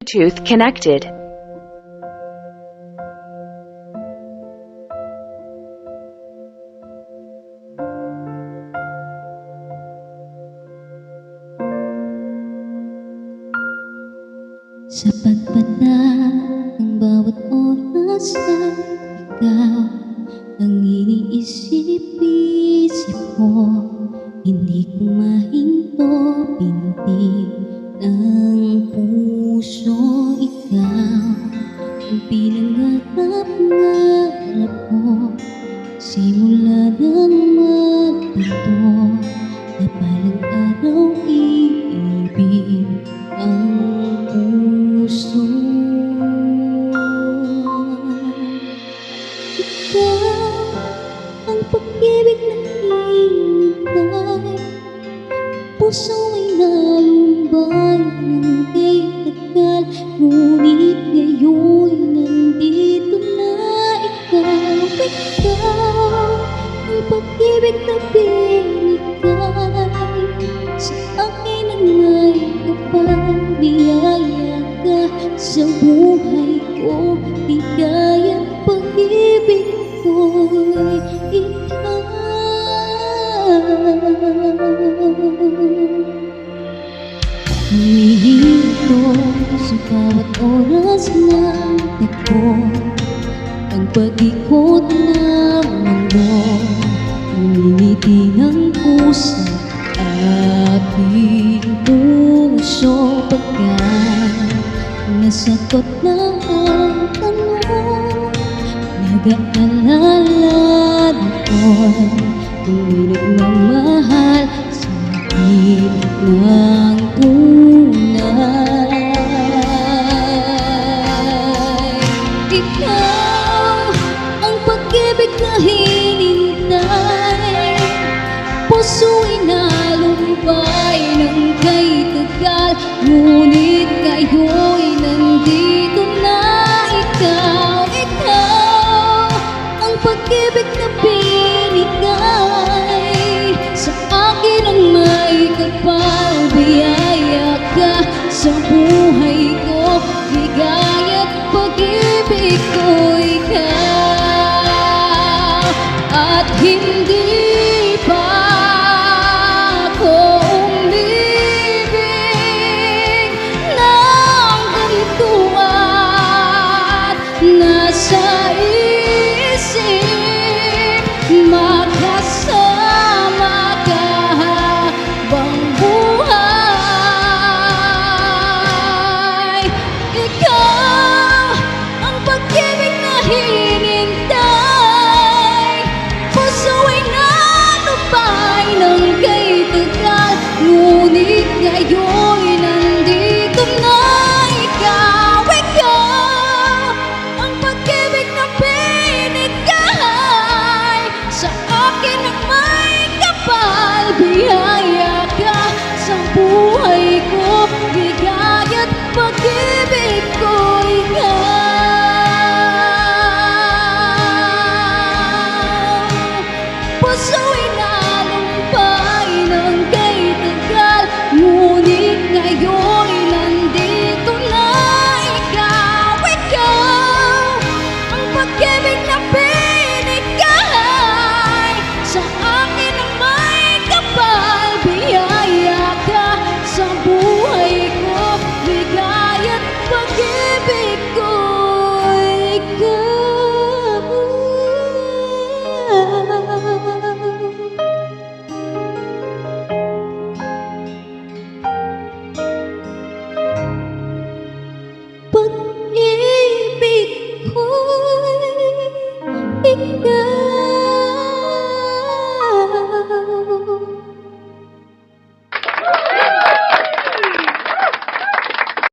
Bluetooth connected. Sa pagpata ng bawat oras ay ikaw ang iniisip-isip ko. Hindi ko mahinto binti ng puso. Ikaw ang pinangarap-ngarap ko simula ng magpinto na palang araw iibig ang puso. Ikaw ang pag-ibig na hinintay, puso ay nalumbay ng kay tagal, ngunit ngayon nandito na ikaw. Ikaw ang pag-ibig na binigay sa akin ang may kapal. Biyaya ka sa buhay ko, bigay at pag-ibig ko'y ikaw. Humihinto sa bawat oras ng takbo, ang pag-ikot ng mundo, umingiti ng puso aking puso. Pagkat nasagot na ang tanong, nag-aalala doon kung may nagmamahal sa akin ng tunay. Ikaw ang pag-ibig na hinintay, puso'y nalumbay ng kay tagal, ngunit ngayon'y nandito na ikaw. Ikaw ang pag-ibig na binigay sa akin ang may kapal. Biyaya ka sa buhay ko, bigay at pag-ibig ko.